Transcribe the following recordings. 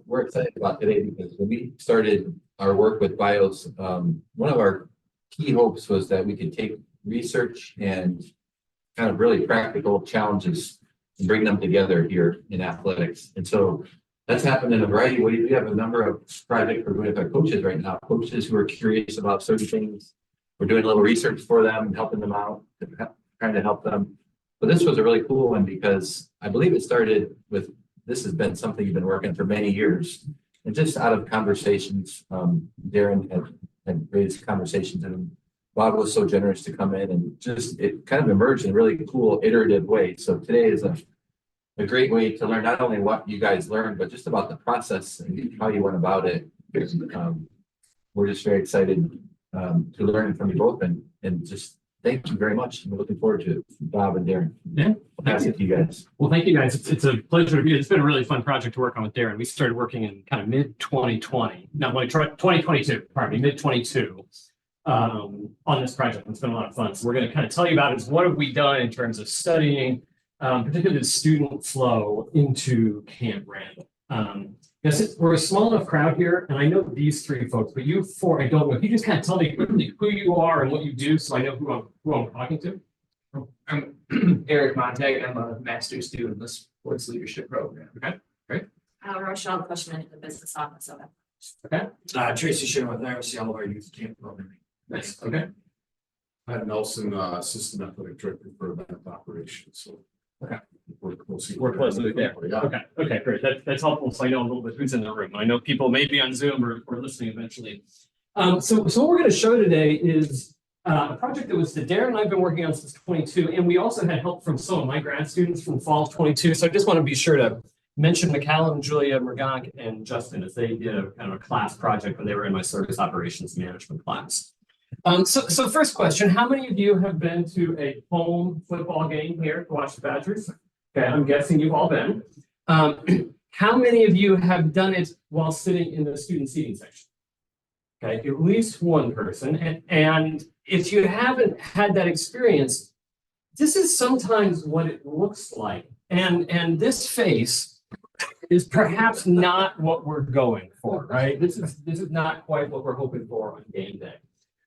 we're excited about today because when we started our work with BIOS, one of our key hopes was that we could take research and kind of really practical challenges and bring them together here in athletics. And so that's happened in a variety of ways. We have a number of projects we're doing with our coaches right now, coaches who are curious about certain things. We're doing a little research for them, helping them out, trying to help them. But this was a really cool one because I believe it started with, this has been something you've been working for many years. And just out of conversations, Daron had raised conversations, and Bob was so generous to come in, and just it kind of emerged in a really cool iterative way. So today is a great way to learn not only what you guys learned, but just about the process and how you went about it. We're just very excited to learn from you both, and just thank you very much. We're looking forward to it, Bob and Daron. Yeah, I'll pass it to you guys. Well, thank you guys. It's a pleasure to be here. It's been a really fun project to work on with Daron. We started working in kind of mid 2020, not like 2022, pardon me, mid 22 on this project. It's been a lot of fun. So we're going to kind of tell you about it. What have we done in terms of studying, particularly the student flow into Camp Randall. Yes, we're a small enough crowd here, and I know these three folks, but you four, I don't know. If you just kind of tell me quickly who you are and what you do, so I know who I'm talking to. I'm Eric Montag. I'm a master's student in the sports leadership program. Okay, great. Rochelle Cushman in the business office of it. Okay, Tracy Shin with IRC, all of our youth camp programming. nice. Okay, Pat Nelson, assistant athletic director for event operations, so. Okay. We're closely. we're closely there. Yeah. Okay, great. That's helpful. So I know a little bit who's in the room. I know people may be on Zoom or listening eventually. So what we're going to show today is a project that Daron and I've been working on since 22, and we also had help from some of my grad students from fall of 22. So I just want to be sure to mention McCallum, Julia, Mergonk, and Justin, as they did a kind of a class project when they were in my service operations management class. So first question, how many of you have been to a home football game here to watch the Badgers? Okay, I'm guessing you've all been. How many of you have done it while sitting in the student seating section? Okay, at least one person. And if you haven't had that experience, this is sometimes what it looks like. And this face is perhaps not what we're going for, right? This is not quite what we're hoping for on game day.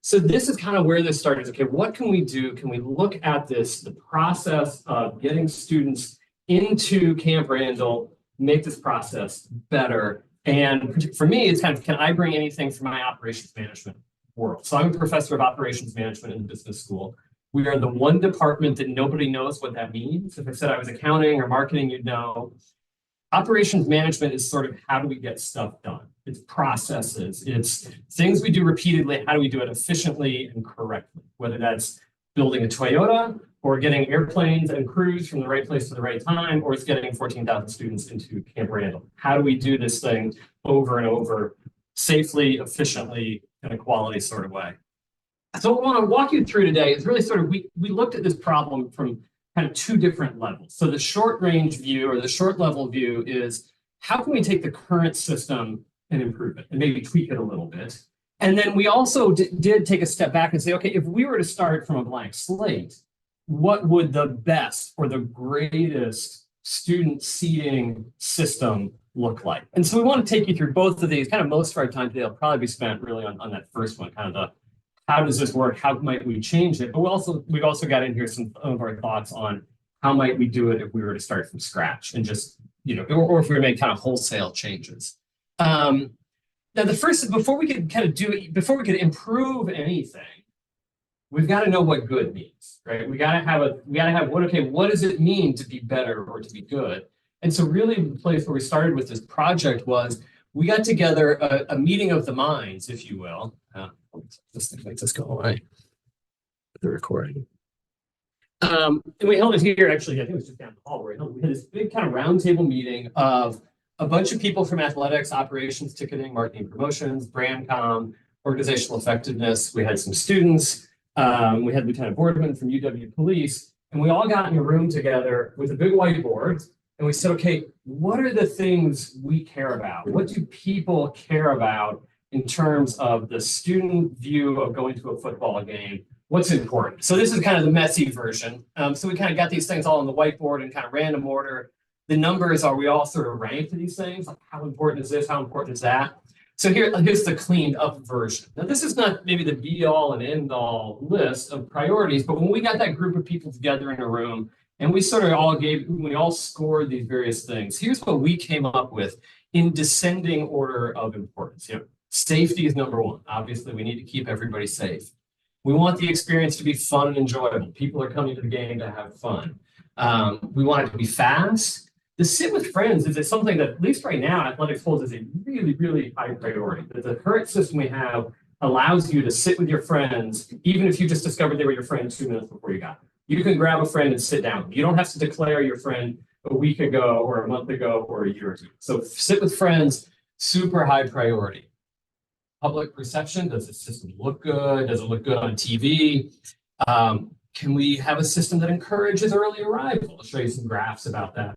So this is kind of where this started. Okay, what can we do? Can we look at this, the process of getting students into Camp Randall, make this process better? And for me, it's kind of, can I bring anything from my operations management world? So I'm a professor of operations management in the business school. We are the one department that nobody knows what that means. If I said I was accounting or marketing, you'd know. Operations management is sort of how do we get stuff done? It's processes, it's things we do repeatedly. How do we do it efficiently and correctly? Whether that's building a Toyota or getting airplanes and crews from the right place to the right time, or it's getting 14,000 students into Camp Randall. How do we do this thing over and over safely, efficiently, in a quality sort of way? So what I want to walk you through today is really sort of, we looked at this problem from kind of two different levels. So the short range view or the short level view is how can we take the current system and improve it and maybe tweak it a little bit. And then we also did take a step back and say, okay, if we were to start from a blank slate, what would the best or the greatest student seating system look like? And so we want to take you through both of these. Kind of most of our time today will probably be spent really on that first one, kind of the how does this work? How might we change it? But we've also got in here some of our thoughts on how might we do it if we were to start from scratch and just, or if we were to make kind of wholesale changes. Now, the first, before we could improve anything, we've got to know what good means, right? We got to have what does it mean to be better or to be good? And so really the place where we started with this project was we got together a meeting of the minds, if you will. This thing makes us go away. The recording. And we held it here, actually, I think it was just down the hall where we had this big kind of roundtable meeting of a bunch of people from athletics, operations, ticketing, marketing, promotions, brand comm, organizational effectiveness. We had some students. We had Lieutenant Boardman from UW Police, and we all got in a room together with a big whiteboard, and we said, okay, what are the things we care about? What do people care about in terms of the student view of going to a football game? What's important? So this is kind of the messy version. So we kind of got these things all on the whiteboard in kind of random order. the numbers are, we all sort of rank these things, like how important is this, how important is that? So here's the cleaned up version. Now, this is not maybe the be all and end all list of priorities, but when we got that group of people together in a room and we sort of we all scored these various things, here's what we came up with in descending order of importance. Safety is number one. Obviously, we need to keep everybody safe. We want the experience to be fun and enjoyable. People are coming to the game to have fun. We want it to be fast. The sit with friends is something that, at least right now, athletics holds as a really, really high priority. The current system we have allows you to sit with your friends, even if you just discovered they were your friend 2 minutes before you got there. You can grab a friend and sit down. You don't have to declare your friend a week ago or a month ago or a year ago. So sit with friends, super high priority. Public perception, does the system look good? Does it look good on TV? Can we have a system that encourages early arrival? I'll show you some graphs about that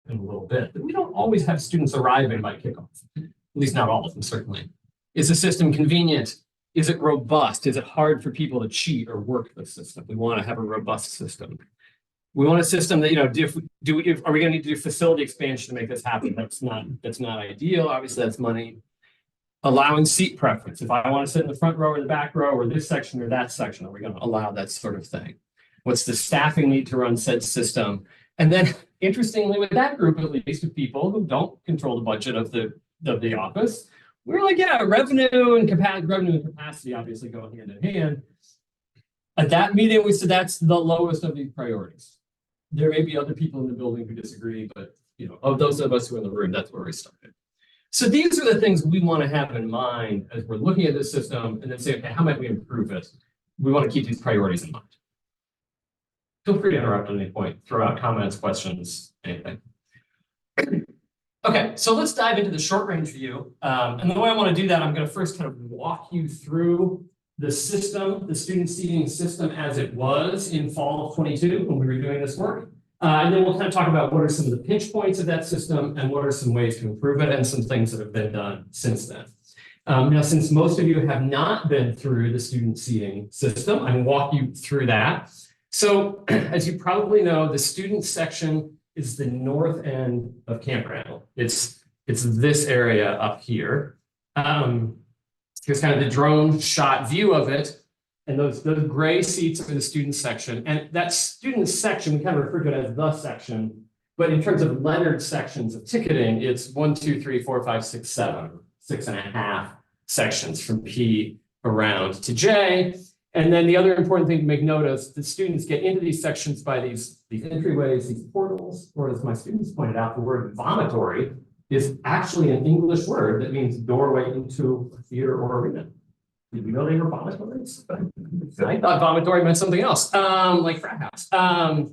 in a little bit. But we don't always have students arriving by kickoff, at least not all of them, certainly. Is the system convenient? Is it robust? Is it hard for people to cheat or work the system? We want to have a robust system. We want a system that, are we going to need to do facility expansion to make this happen? That's not ideal. Obviously, that's money. Allowing seat preference. If I want to sit in the front row or the back row or this section or that section, are we going to allow that sort of thing? What's the staffing need to run said system? And then, interestingly, with that group, at least of people who don't control the budget of the office, we're like, yeah, revenue and capacity obviously go hand in hand. At that meeting, we said that's the lowest of these priorities. There may be other people in the building who disagree, but of those of us who are in the room, that's where we started. So these are the things we want to have in mind as we're looking at this system and then say, okay, how might we improve it? We want to keep these priorities in mind. Feel free to interrupt at any point, throw out comments, questions, anything. Okay, so let's dive into the short range view. And the way I want to do that, I'm going to first kind of walk you through the system, the student seating system as it was in fall of 22 when we were doing this work. And then we'll kind of talk about what are some of the pinch points of that system and what are some ways to improve it and some things that have been done since then. Now, since most of you have not been through the student seating system, I'm going to walk you through that. So as you probably know, the student section is the north end of Camp Randall. It's this area up here. Here's kind of the drone shot view of it. And those gray seats are the student section. And that student section, we kind of refer to it as the section. But in terms of lettered sections of ticketing, it's 1, 2, 3, 4, 5, 6, 7, 6.5 sections from P around to J. And then the other important thing to make note of, the students get into these sections by these entryways, these portals, or as my students pointed out, the word vomitory is actually an English word that means doorway into a theater or arena. Did we know they were vomitories? I thought vomitory meant something else, like frat house.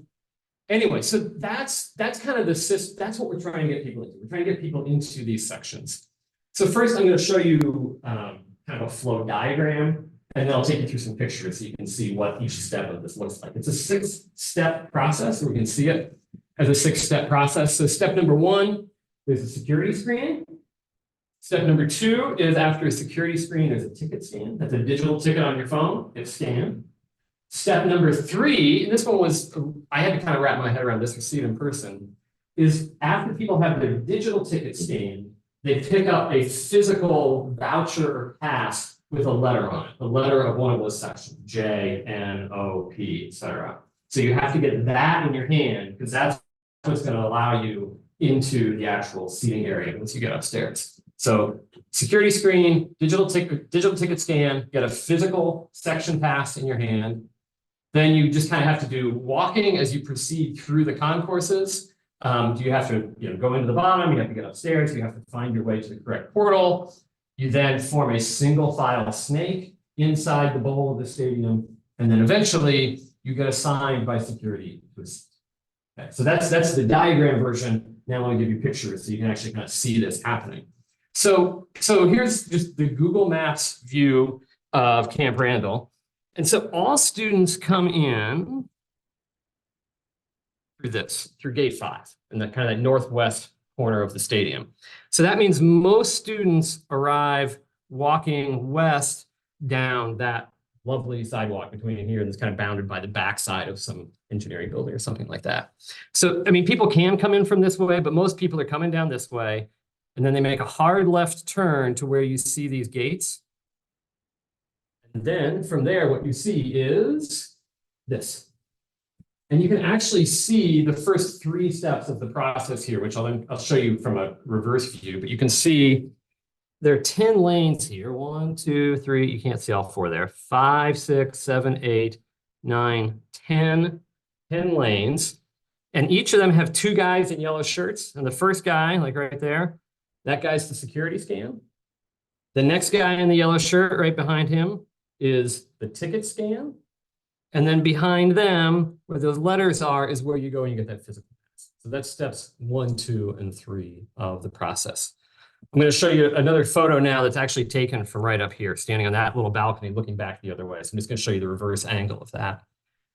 Anyway, so that's kind of that's what we're trying to get people into. We're trying to get people into these sections. So first, I'm going to show you kind of a flow diagram, and then I'll take you through some pictures so you can see what each step of this looks like. It's a 6-step process, and we can see it as a 6-step process. So step number 1 is a security screen. Step number 2 is after a security screen, there's a ticket scan. That's a digital ticket on your phone. It's scanned. Step number 3, and this one was, I had to kind of wrap my head around this to see it in person, is after people have their digital ticket scanned, they pick up a physical voucher or pass with a letter on it, the letter of one of those sections, J, N, O, P, etc. So you have to get that in your hand because that's what's going to allow you into the actual seating area once you get upstairs. So security screen, digital ticket scan, get a physical section pass in your hand. Then you just kind of have to do walking as you proceed through the concourses. You have to go into the bottom, you have to get upstairs, you have to find your way to the correct portal. You then form a single file snake inside the bowl of the stadium, and then eventually you get assigned by security to a seat. Okay, so that's the diagram version. Now let me give you pictures so you can actually kind of see this happening. So here's just the Google Maps view of Camp Randall. And so all students come in through gate 5 in the kind of northwest corner of the stadium. So that means most students arrive walking west down that lovely sidewalk between here and it's kind of bounded by the backside of some engineering building or something like that. So, I mean, people can come in from this way, but most people are coming down this way. And then they make a hard left turn to where you see these gates. And then from there, what you see is this. And you can actually see the first 3 steps of the process here, which I'll show you from a reverse view, but you can see there are 10 lanes here. 1, 2, 3, you can't see all 4 there. 5, 6, 7, 8, 9, 10 lanes. And each of them have 2 guys in yellow shirts. And the first guy, like right there, that guy's the security scan. The next guy in the yellow shirt right behind him is the ticket scan. And then behind them, where those letters are, is where you go and you get that physical pass. So that's steps 1, 2, and 3 of the process. I'm going to show you another photo now that's actually taken from right up here, standing on that little balcony, looking back the other way. So I'm just going to show you the reverse angle of that.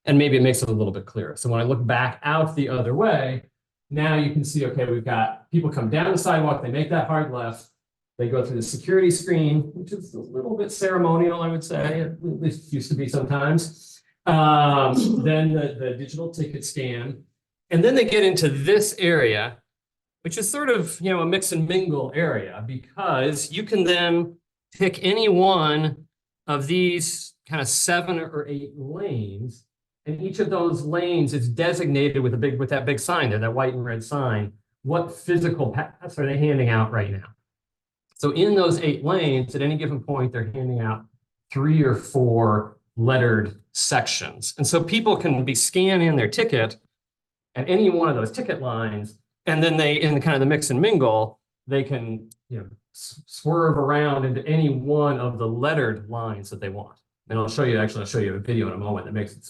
And maybe it makes it a little bit clearer. So when I look back out the other way, now you can see, okay, we've got people come down the sidewalk, they make that hard left, they go through the security screen, which is a little bit ceremonial, I would say, at least used to be sometimes. Then the digital ticket scan, and then they get into this area, which is sort of, you know, a mix and mingle area, because you can then pick any one of these kind of 7 or 8 lanes, and each of those lanes is designated with that big sign there, that white and red sign. What physical pass are they handing out right now? So in those 8 lanes, at any given point, they're handing out 3 or 4 lettered sections. And so people can be scanning their ticket at any one of those ticket lines, and then they, in the kind of the mix and mingle, they can, you know, swerve around into any one of the lettered lines that they want. And I'll show you a video in a moment that makes it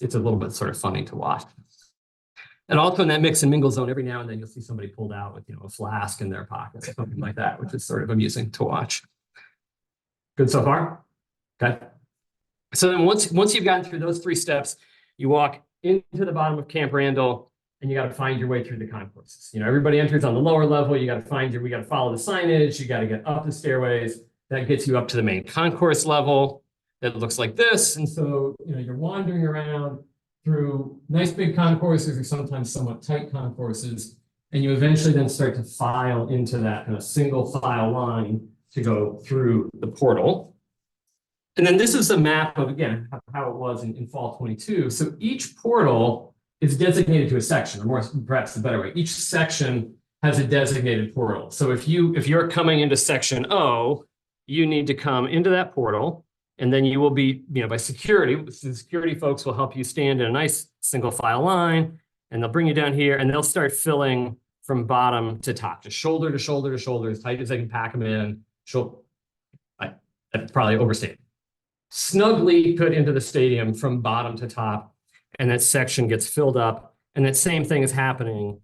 it's a little bit sort of funny to watch. And also in that mix and mingle zone, every now and then you'll see somebody pulled out with, you know, a flask in their pocket or something like that, which is sort of amusing to watch. Good so far? Okay. So then once you've gotten through those 3 steps, you walk into the bottom of Camp Randall, and you got to find your way through the concourses. You know, everybody enters on the lower level. We got to follow the signage. You got to get up the stairways. That gets you up to the main concourse level. That looks like this. And so, you know, you're wandering around through nice big concourses or sometimes somewhat tight concourses. And you eventually then start to file into that kind of single file line to go through the portal. And then this is a map of, again, how it was in fall 22. So each portal is designated to a section, or more, perhaps the better way. Each section has a designated portal. So if you're coming into section O, you need to come into that portal, and then you will be, you know, by security, the security folks will help you stand in a nice single file line, and they'll bring you down here, and they'll start filling from bottom to top, just shoulder to shoulder to shoulder, as tight as they can pack them in. I'd probably overstate. Snugly put into the stadium from bottom to top, and that section gets filled up, and that same thing is happening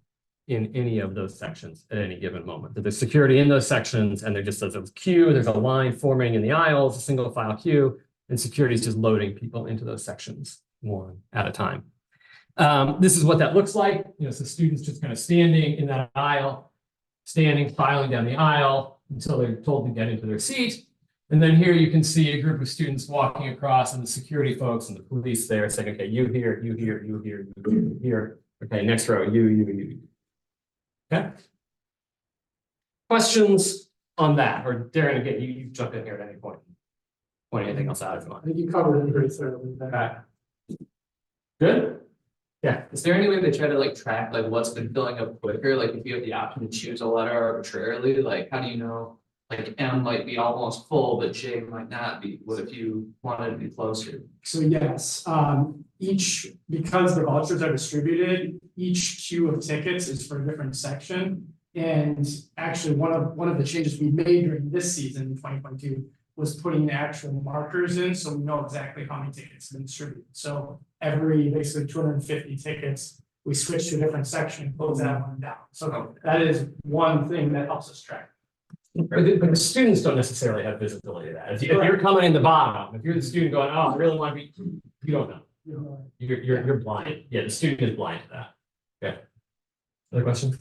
in any of those sections at any given moment. There's security in those sections, and there's a queue, there's a line forming in the aisles, a single file queue, and security is just loading people into those sections one at a time. This is what that looks like. You know, so students just kind of standing in that aisle, filing down the aisle until they're told to get into their seat. And then here you can see a group of students walking across, and the security folks and the police there saying, okay, you here, you here, you here, you here. Okay, next row, you. Okay. Questions on that? Or Daron, again, you jump in here at any point. Point anything else out if you want. I think you covered it pretty thoroughly. Okay. Good? Yeah. Is there any way they try to like track like what's been filling up quicker? Like if you have the option to choose a letter arbitrarily, like how do you know? Like M might be almost full, but J might not be. What if you wanted to be closer? So yes, because the vouchers are distributed, each queue of tickets is for a different section. And actually, one of the changes we made during this season in 2022 was putting actual markers in, so we know exactly how many tickets have been distributed. So every basically 250 tickets, we switch to a different section and close that one down. So that is one thing that helps us track. But the students don't necessarily have visibility of that. If you're coming in the bottom, if you're the student going, oh, I really want to be, you don't know. You're blind. Yeah, the student is blind to that. Okay. Other questions?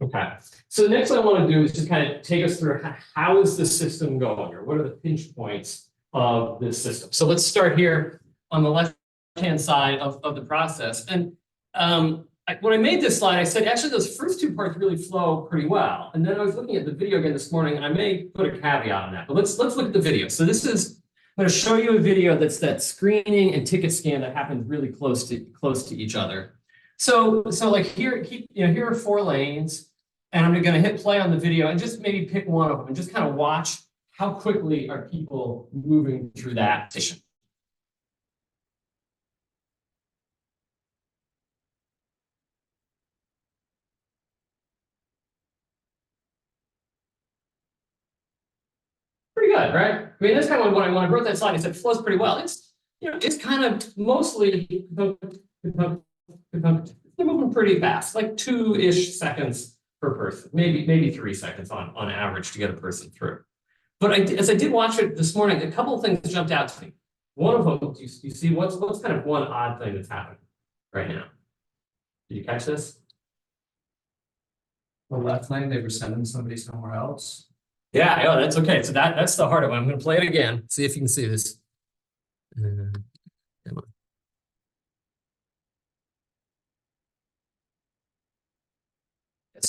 Okay, so the next thing I want to do is just kind of take us through how is the system going, or what are the pinch points of this system? So let's start here on the left-hand side of the process. And when I made this slide, I said, actually, those first two parts really flow pretty well. And then I was looking at the video again this morning, and I may put a caveat on that, but let's look at the video. So this is, I'm going to show you a video that's that screening and ticket scan that happens really close to each other. So like here, here are 4 lanes. And I'm going to hit play on the video and just maybe pick one of them and just kind of watch how quickly are people moving through that station. Pretty good, right? I mean, that's kind of when I wrote that slide, I said it flows pretty well. It's, it's kind of mostly, they're moving pretty fast, like 2-ish seconds per person, maybe 3 seconds on average to get a person through. But as I did watch it this morning, a couple of things jumped out to me. One of them, you see what's kind of one odd thing that's happening right now? Did you catch this? The left lane, they were sending somebody somewhere else. Yeah, oh, that's okay. So that's the harder one. I'm going to play it again. See if you can see this. Come on.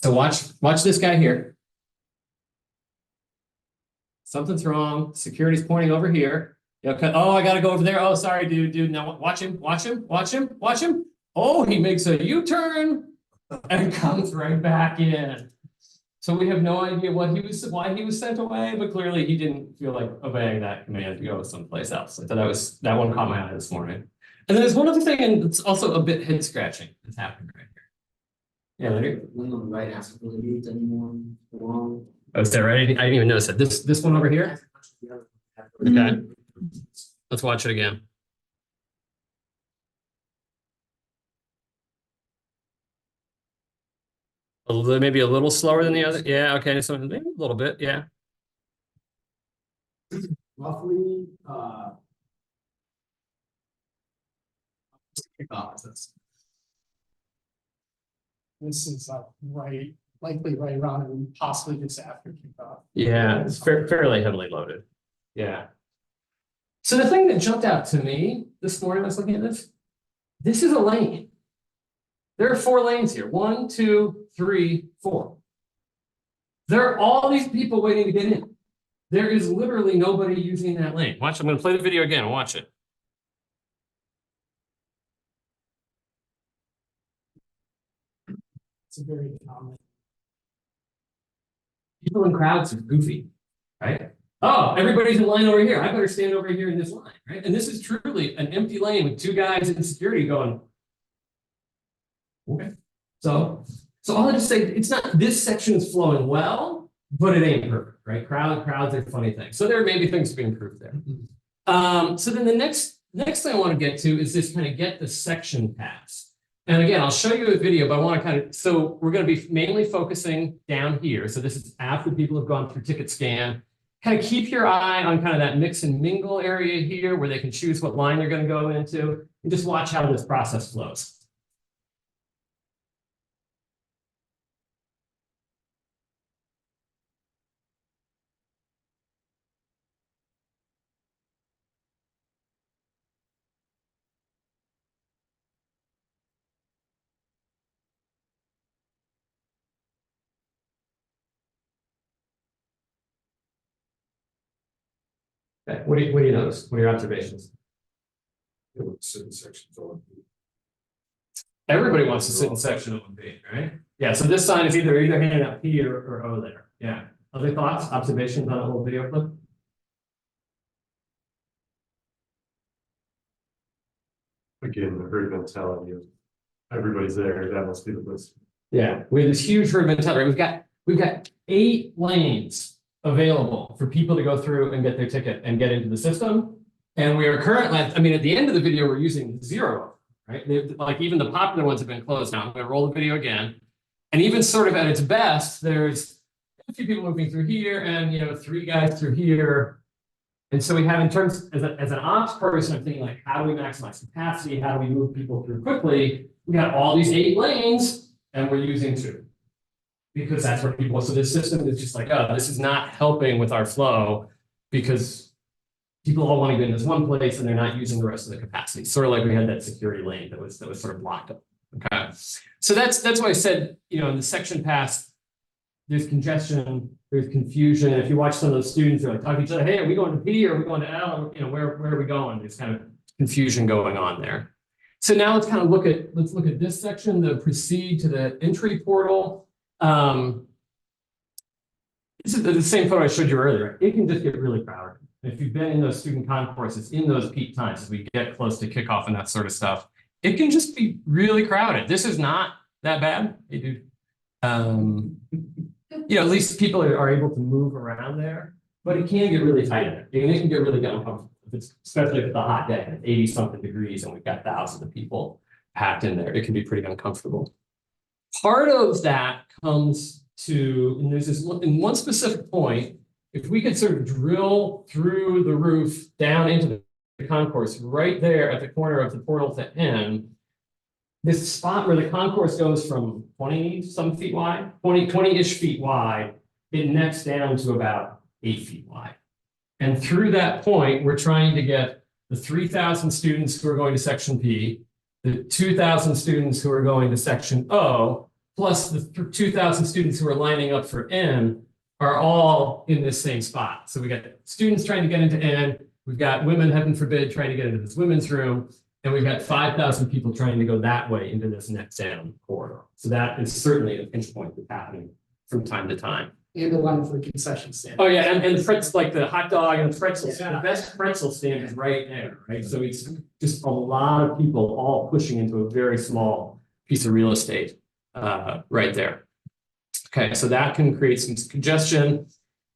So watch this guy here. Something's wrong. Security's pointing over here. Okay. Oh, I got to go over there. Oh, sorry, dude. Now watch him. Oh, he makes a U-turn and comes right back in. So we have no idea why he was sent away, but clearly he didn't feel like obeying that command to go someplace else. I thought that one caught my eye this morning. And then there's one other thing, and it's also a bit head scratching that's happening right here. Yeah, Larry? One on the right hasn't really moved anymore. Along. Oh, is that right? I didn't even notice that. This one over here? Okay. Let's watch it again. Maybe a little slower than the other. Yeah, okay. So maybe a little bit, yeah. Roughly, this is likely right around and possibly just after kickoff. Yeah, it's fairly heavily loaded. Yeah. So the thing that jumped out to me this morning, I was looking at this is a lane. There are 4 lanes here. 1, 2, 3, 4. There are all these people waiting to get in. There is literally nobody using that lane. Watch, I'm going to play the video again and watch it. It's a very common. People in crowds are goofy, right? Oh, everybody's in line over here. I better stand over here in this line, right? And this is truly an empty lane with 2 guys in security going, okay. So all I just say, it's not, this section is flowing well, but it ain't perfect, right? Crowds are funny things. So there may be things to be improved there. So then the next thing I want to get to is this kind of get the section pass. And again, I'll show you a video, but I want to kind of, so we're going to be mainly focusing down here. So this is after people have gone through ticket scan. Kind of keep your eye on kind of that mix and mingle area here where they can choose what line they're going to go into and just watch how this process flows. Okay. What do you notice? What are your observations? Certain sections on. Everybody wants to sit in section O and B, right? Yeah, so this sign is either handing out P or O there. Yeah. Other thoughts, observations on a little video clip? Again, the herd mentality of everybody's there, that must be the place. Yeah, we have this huge herd mentality. We've got 8 lanes available for people to go through and get their ticket and get into the system. And we are currently, I mean, at the end of the video, we're using 0, right? Like even the popular ones have been closed now. I'm going to roll the video again. And even sort of at its best, there's a few people moving through here and, 3 guys through here. And so we have, in terms, as an ops person, I'm thinking like, how do we maximize capacity? How do we move people through quickly? We got all these 8 lanes and we're using 2. because that's where people, so the system is just like, oh, this is not helping with our flow because people all want to go in this one place and they're not using the rest of the capacity. Sort of like we had that security lane that was sort of blocked up. Okay. So that's why I said, in the section past, there's congestion, there's confusion. If you watch some of those students, they're like talking to each other, hey, are we going to P or are we going to L? Where are we going? There's kind of confusion going on there. So now let's kind of look at this section, the proceed to the entry portal. This is the same photo I showed you earlier. It can just get really crowded. If you've been in those student concourses in those peak times, as we get close to kickoff and that sort of stuff, it can just be really crowded. This is not that bad. Hey, dude. At least people are able to move around there, but it can get really tight in there. It can get really uncomfortable, especially if it's a hot day, 80 something degrees, and we've got thousands of people packed in there. It can be pretty uncomfortable. Part of that comes to, and there's this in one specific point, if we could sort of drill through the roof down into the concourse right there at the corner of the portal to N, this spot where the concourse goes from 20 some feet wide, 20-ish feet wide, it nets down to about 8 feet wide. And through that point, we're trying to get the 3,000 students who are going to section P, the 2,000 students who are going to section O, plus the 2,000 students who are lining up for N are all in this same spot. So we got students trying to get into N, we've got women, heaven forbid, trying to get into this women's room, and we've got 5,000 people trying to go that way into this next down corridor. So that is certainly a pinch point that's happening from time to time. And the one for the concession stand. Oh yeah, and the pretzel, like the hot dog and the pretzels, the best pretzel stand is right there, right? So it's just a lot of people all pushing into a very small piece of real estate right there. Okay, so that can create some congestion.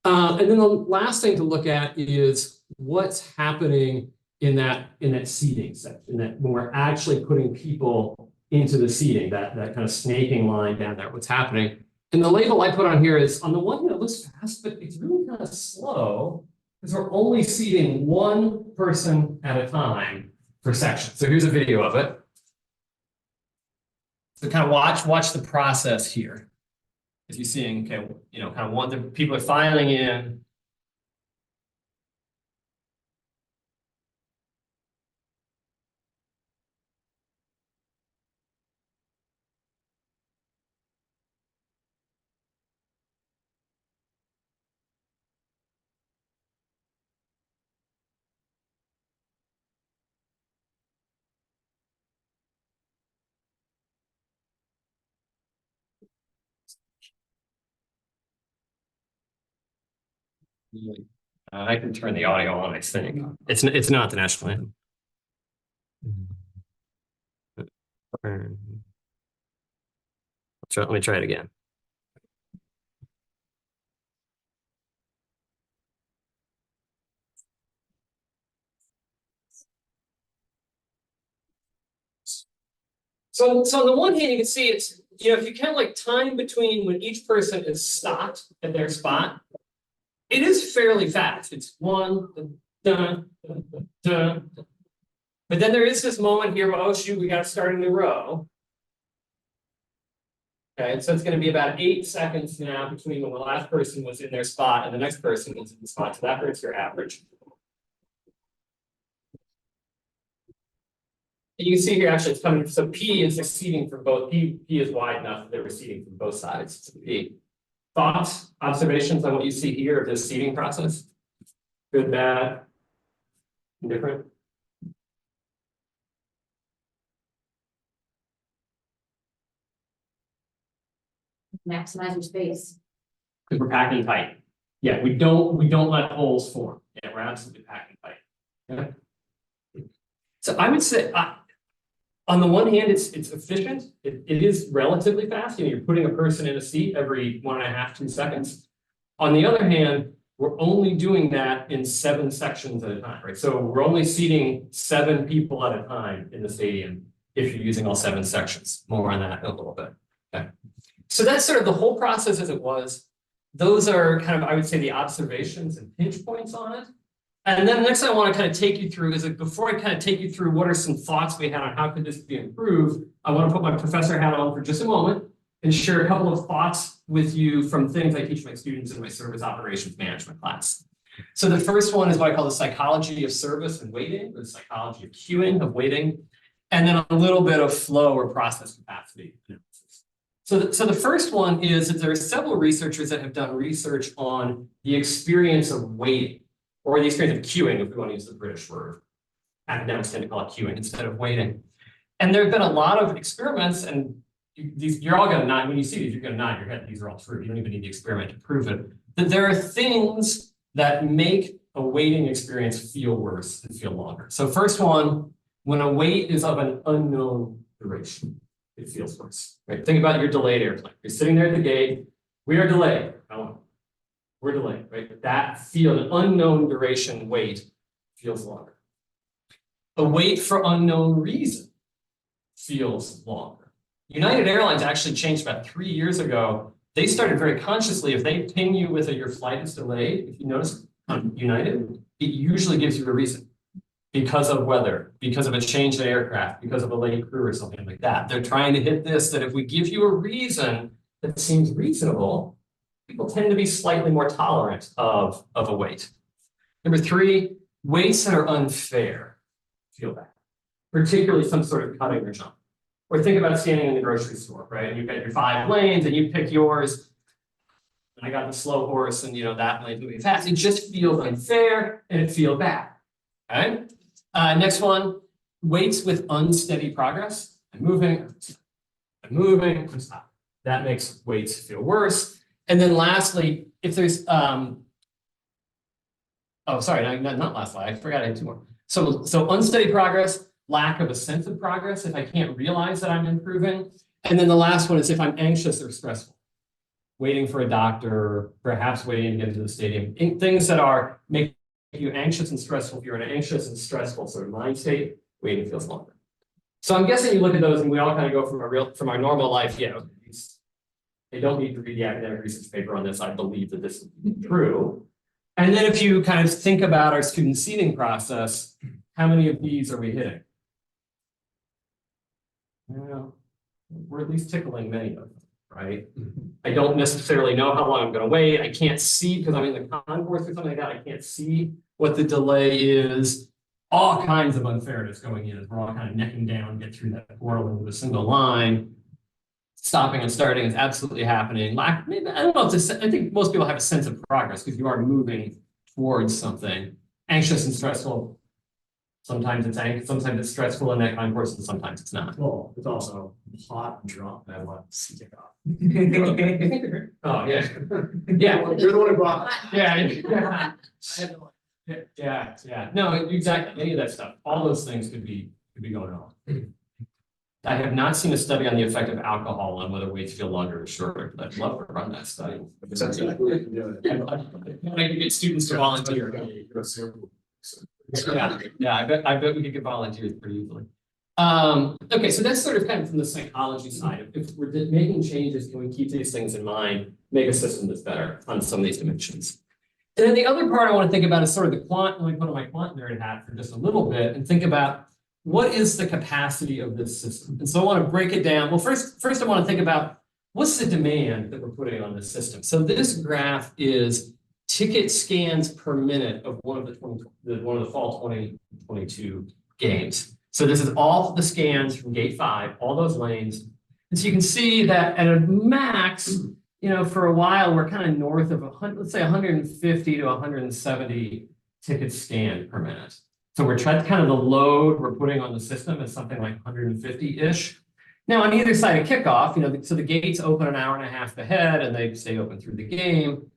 And then the last thing to look at is what's happening in that seating section, that when we're actually putting people into the seating, that kind of snaking line down there, what's happening. And the label I put on here is, on the one hand, it looks fast, but it's really kind of slow because we're only seating one person at a time per section. So here's a video of it. So kind of watch the process here. If you're seeing, okay, kind of the people are filing in. I can turn the audio on, I think. It's not the national anthem. Let me try it again. So on the one hand, you can see it's, if you count like time between when each person is stopped at their spot, it is fairly fast. It's one, dun, dun, dun, dun. But then there is this moment here, oh shoot, we got to start a new row. Okay, so it's going to be about 8 seconds now between when the last person was in their spot and the next person was in the spot. So that hurts your average. And you can see here, actually, it's coming. So P is seating from both. P is wide enough that they're receiving from both sides. So P. Thoughts, observations on what you see here of this seating process? Good, bad, indifferent? Maximize your space. Because we're packing tight. Yeah, we don't let holes form. Yeah, we're absolutely packing tight. Yeah. So I would say, on the one hand, it's efficient. It is relatively fast. You're putting a person in a seat every 1.5 to 2 seconds. On the other hand, we're only doing that in 7 sections at a time, right? So we're only seating 7 people at a time in the stadium if you're using all 7 sections. More on that in a little bit. Okay. So that's sort of the whole process as it was. Those are kind of, I would say, the observations and pinch points on it. And then the next thing I want to kind of take you through is that before I kind of take you through what are some thoughts we had on how could this be improved, I want to put my professor hat on for just a moment and share a couple of thoughts with you from things I teach my students in my service operations management class. So the first one is what I call the psychology of service and waiting, or the psychology of queuing, of waiting, and then a little bit of flow or process capacity analysis. So the first one is that there are several researchers that have done research on the experience of waiting, or the experience of queuing, if we want to use the British word. Academics tend to call it queuing instead of waiting. And there have been a lot of experiments, and you're all going to nod, when you see these, you're going to nod your head, these are all true. You don't even need the experiment to prove it. That there are things that make a waiting experience feel worse and feel longer. So first one, when a wait is of an unknown duration, it feels worse, right? Think about your delayed airplane. You're sitting there at the gate, we are delayed. Oh, we're delayed, right? That feel, an unknown duration wait feels longer. A wait for unknown reason feels longer. United Airlines actually changed about 3 years ago. They started very consciously, if they ping you with your flight is delayed, if you notice on United, it usually gives you a reason. Because of weather, because of a change in aircraft, because of a late crew or something like that. They're trying to hit this, that if we give you a reason that seems reasonable, people tend to be slightly more tolerant of a wait. Number 3, waits that are unfair feel bad, particularly some sort of cutting or jump. Or think about standing in the grocery store, right? And you've got your 5 lanes and you pick yours. And I got the slow horse and that lane's moving fast. It just feels unfair and it feels bad. Okay. Next one, waits with unsteady progress. I'm moving, I'm stopping. That makes waits feel worse. And then lastly, if there's oh, sorry, not lastly, I forgot I had 2 more. So unsteady progress, lack of a sense of progress, if I can't realize that I'm improving. And then the last one is if I'm anxious or stressful, waiting for a doctor, perhaps waiting to get into the stadium, things that are make you anxious and stressful. If you're in an anxious and stressful sort of mind state, waiting feels longer. So I'm guessing you look at those and we all kind of go from our normal life, they don't need to read the academic research paper on this. I believe that this is true. And then if you kind of think about our student seating process, how many of these are we hitting? Well, we're at least tickling many of them, right? I don't necessarily know how long I'm going to wait. I can't see because I'm in the concourse or something like that. I can't see what the delay is. All kinds of unfairness going in as we're all kind of necking down, get through that portal into a single line. Stopping and starting is absolutely happening. I don't know if I think most people have a sense of progress because you are moving towards something. Anxious and stressful. Sometimes it's stressful in that concourse, and sometimes it's not. Well, it's also hot and drunk, and I want to see it off. Oh, yeah. Yeah. You're the one who brought. Yeah. I had no Yeah. No, exactly. Any of that stuff. All those things could be going on. I have not seen a study on the effect of alcohol on whether waits feel longer or shorter, but I'd love to run that study. I could get students to volunteer. Yeah, I bet we could get volunteers pretty easily. Okay, so that's sort of kind of from the psychology side. If we're making changes, can we keep these things in mind, make a system that's better on some of these dimensions? And then the other part I want to think about is sort of the quant, let me put on my quant nerd hat for just a little bit and think about what is the capacity of this system? And so I want to break it down. Well, first I want to think about what's the demand that we're putting on this system. So this graph is ticket scans per minute of one of the fall 2022 games. So this is all the scans from gate 5, all those lanes. And so you can see that at a max, for a while, we're kind of north of let's say 150 to 170 tickets scanned per minute. So we're trying kind of the load we're putting on the system is something like 150-ish. Now on either side of kickoff, so the gates open an hour and a half ahead and they stay open through the game.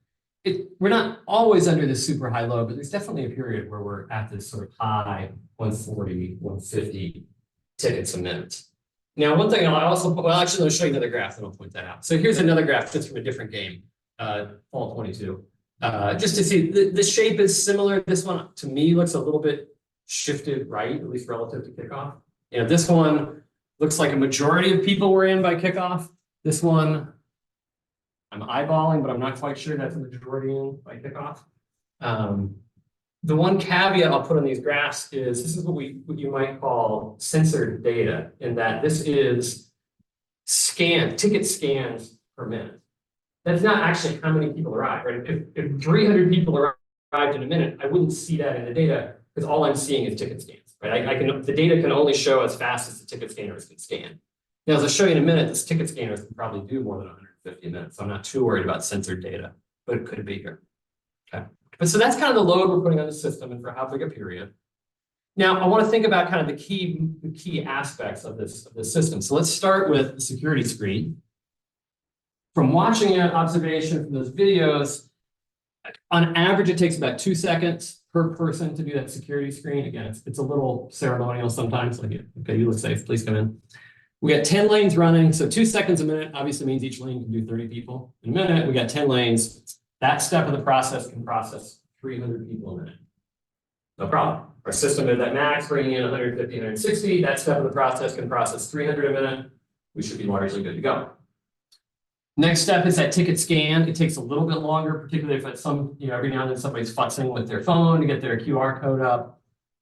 We're not always under this super high load, but there's definitely a period where we're at this sort of high 140, 150 tickets a minute. Now, one thing actually, let me show you another graph and I'll point that out. So here's another graph that's from a different game, fall 22. Just to see, the shape is similar. This one, to me, looks a little bit shifted right, at least relative to kickoff. This one looks like a majority of people were in by kickoff. This one, I'm eyeballing, but I'm not quite sure that's a majority in by kickoff. The one caveat I'll put on these graphs is this is what you might call censored data, in that this is ticket scans per minute. that's not actually how many people arrive, right? If 300 people arrived in a minute, I wouldn't see that in the data because all I'm seeing is ticket scans, right? The data can only show as fast as the ticket scanners can scan. Now, as I'll show you in a minute, this ticket scanners can probably do more than 150 a minute, so I'm not too worried about censored data, but it could be here. Okay, but so that's kind of the load we're putting on the system and for how big a period. Now, I want to think about kind of the key aspects of this system. So let's start with the security screen. From watching an observation from those videos, on average, it takes about 2 seconds per person to do that security screen. Again, it's a little ceremonial sometimes, like, okay, you look safe, please come in. We got 10 lanes running, so 2 seconds a minute obviously means each lane can do 30 people. In a minute, we got 10 lanes. That step of the process can process 300 people a minute. No problem. Our system is at max, bringing in 150, 160. That step of the process can process 300 a minute. We should be largely good to go. Next step is that ticket scan. It takes a little bit longer, particularly if it's every now and then somebody's futzing with their phone to get their QR code up.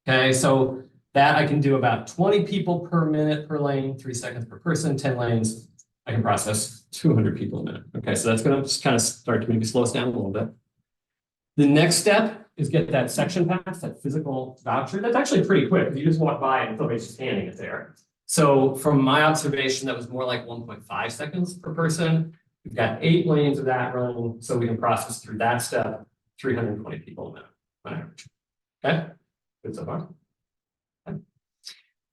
Okay, so that I can do about 20 people per minute per lane, 3 seconds per person, 10 lanes. I can process 200 people a minute. Okay, so that's going to just kind of start to maybe slow us down a little bit. The next step is get that section pass, that physical voucher. That's actually pretty quick because you just walk by and somebody's just handing it there. So from my observation, that was more like 1.5 seconds per person. We've got 8 lanes of that running, so we can process through that step 320 people a minute on average. Okay, good so far. Okay.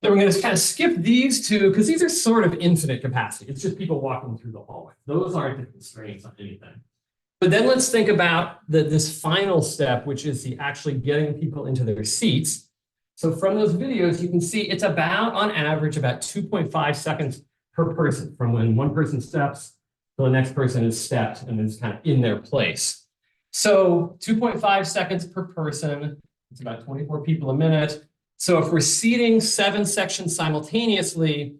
Then we're going to kind of skip these two because these are sort of infinite capacity. It's just people walking through the hallway. Those aren't the constraints on anything. But then let's think about this final step, which is the actually getting people into their seats. So from those videos, you can see it's about, on average, about 2.5 seconds per person from when one person steps till the next person is stepped and is kind of in their place. So 2.5 seconds per person, it's about 24 people a minute. So if we're seating 7 sections simultaneously,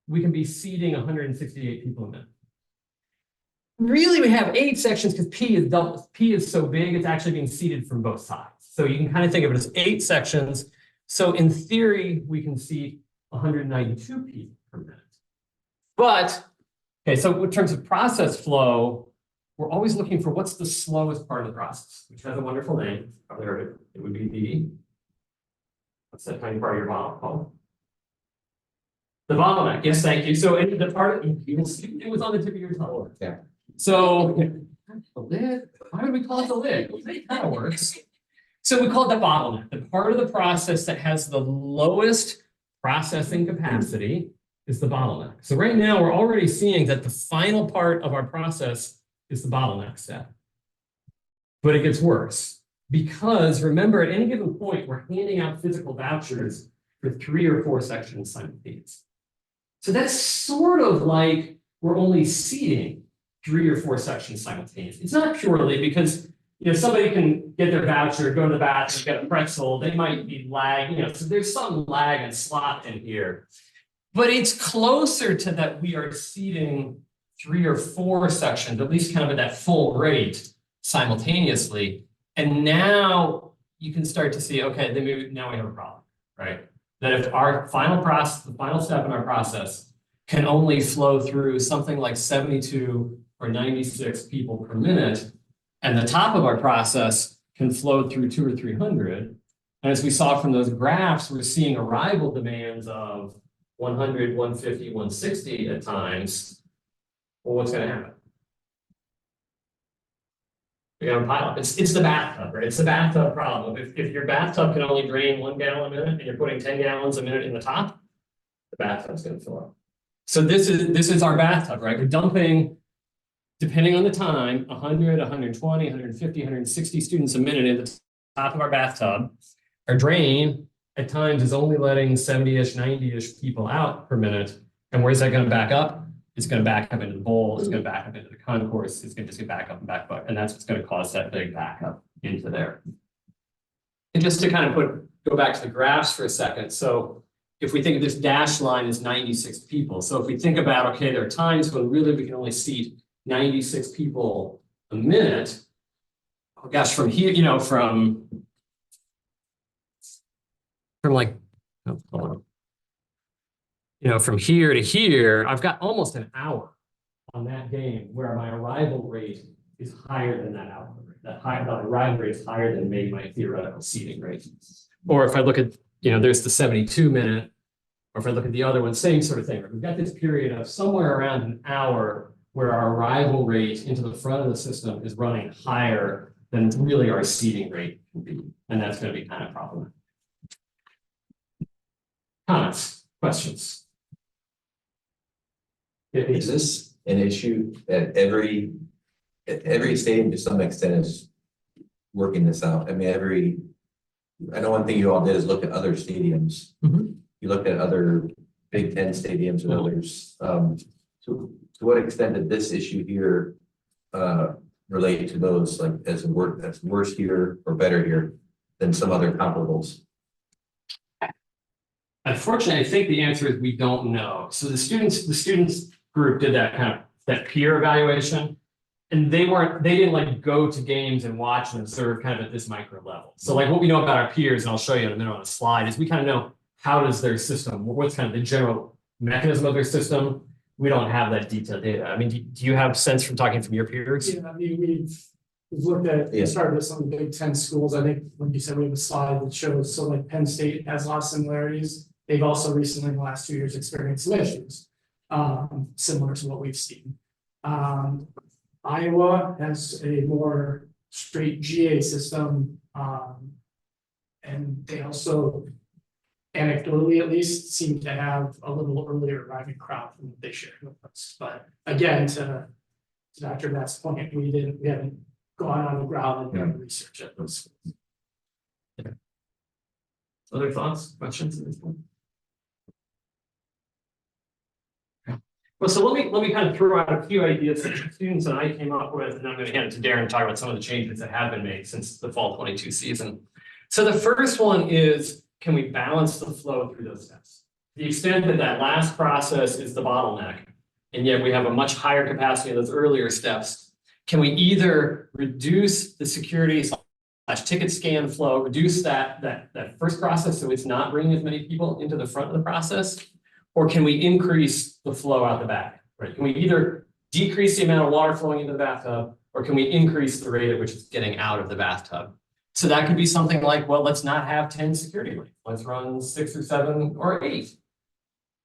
we can be seating 168 people a minute. Really, we have 8 sections because P is so big, it's actually being seated from both sides. So you can kind of think of it as 8 sections. So in theory, we can seat 192 people per minute. But, okay, so in terms of process flow, we're always looking for what's the slowest part of the process, which has a wonderful name. You've probably heard it. It would be what's that tiny part of your model called? The bottleneck. Yes, thank you. So the part you will see it was on the tip of your tongue. Yeah. So the lid. Why would we call it the lid? It kind of works. So we call it the bottleneck. The part of the process that has the lowest processing capacity is the bottleneck. So right now we're already seeing that the final part of our process is the bottleneck step. But it gets worse because remember, at any given point, we're handing out physical vouchers for 3 or 4 sections simultaneously. So that's sort of like we're only seating 3 or 4 sections simultaneously. It's not purely because somebody can get their voucher, go to the Batt, and get a pretzel. They might be lag, so there's some lag and slot in here. But it's closer to that we are seating 3 or 4 sections, at least kind of at that full rate simultaneously. And now you can start to see, okay, then maybe now we have a problem, right? That if our final process, the final step in our process can only flow through something like 72 or 96 people per minute, and the top of our process can flow through 200 or 300. And as we saw from those graphs, we're seeing arrival demands of 100, 150, 160 at times. Well, what's going to happen? You're going to pile up. It's the bathtub, right? It's the bathtub problem. If your bathtub can only drain 1 gallon a minute and you're putting 10 gallons a minute in the top, the bathtub's going to fill up. So this is our bathtub, right? We're dumping, depending on the time, 100, 120, 150, 160 students a minute in the top of our bathtub. Our drain at times is only letting 70-ish, 90-ish people out per minute. And where's that going to back up? It's going to back up into the bowl. It's going to back up into the concourse. It's going to just get back up and back up. And that's what's going to cause that big backup into there. And just to kind of go back to the graphs for a second. So if we think of this dashed line as 96 people. So if we think about, okay, there are times when really we can only seat 96 people a minute. Oh gosh, from here, from like, oh, hold on. From here to here, I've got almost an hour on that game where my arrival rate is higher than that output rate. That arrival rate is higher than maybe my theoretical seeding rate. Or if I look at, there's the 72-minute, or if I look at the other one, same sort of thing. We've got this period of somewhere around an hour where our arrival rate into the front of the system is running higher than really our seeding rate can be. And that's going to be kind of problematic. Comments, questions? Is this an issue at every stadium to some extent is working this out? I mean, I know one thing you all did is look at other stadiums. Mhm. You looked at other Big Ten stadiums and others. To what extent did this issue here relate to those, like that's worse here or better here than some other comparables? Unfortunately, I think the answer is we don't know. So the students group did that peer evaluation, and they didn't like go to games and watch and observe kind of at this micro level. So like what we know about our peers, and I'll show you in a minute on a slide, is we kind of know how does their system, what's kind of the general mechanism of their system. We don't have that detailed data. I mean, do you have sense from talking from your peers? Yeah, I mean, we've looked at, we started with some of the Big Ten schools. I think, like you said, we have a slide that shows, so like Penn State has a lot of similarities. They've also recently in the last 2 years experienced some issues, similar to what we've seen. Iowa has a more straight GA system, and they also, anecdotally at least, seem to have a little earlier arriving crowd than what they shared with us. But again, to Dr. Batt's point, we haven't gone on the ground and done research at those schools. Other thoughts, questions at this point? Well, so let me kind of throw out a few ideas that students and I came up with, and I'm going to hand it to Daron to talk about some of the changes that have been made since the fall 22 season. So the first one is, can we balance the flow through those steps? To the extent that that last process is the bottleneck, and yet we have a much higher capacity of those earlier steps, can we either reduce the security / ticket scan flow, reduce that first process so it's not bringing as many people into the front of the process? Or can we increase the flow out the back, right? Can we either decrease the amount of water flowing into the bathtub, or can we increase the rate at which it's getting out of the bathtub? So that could be something like, well, let's not have 10 security lanes. Let's run 6 or 7 or 8.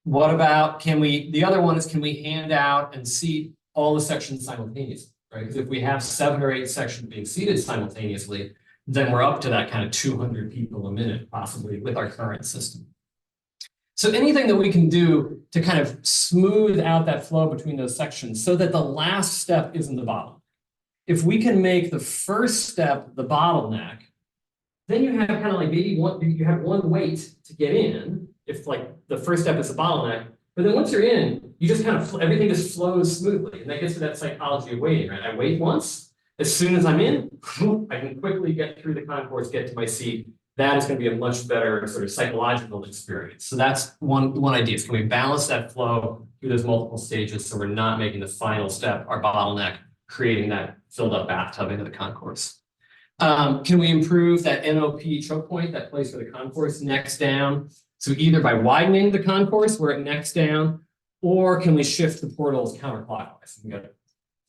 What about, the other one is, can we hand out and seat all the sections simultaneously, right? Because if we have 7 or 8 sections being seated simultaneously, then we're up to that kind of 200 people a minute, possibly with our current system. So anything that we can do to kind of smooth out that flow between those sections so that the last step isn't the bottleneck. If we can make the first step the bottleneck, then you have kind of like maybe you have one wait to get in, if like the first step is the bottleneck, but then once you're in, you just kind of, everything just flows smoothly. And that gets to that psychology of waiting, right? I wait once, as soon as I'm in, I can quickly get through the concourse, get to my seat. That is going to be a much better sort of psychological experience. So that's one idea. Is can we balance that flow through those multiple stages so we're not making the final step our bottleneck, creating that filled up bathtub into the concourse? Can we improve that NOP choke point, that place where the concourse necks down? So either by widening the concourse where it necks down, or can we shift the portals counterclockwise? I'm going to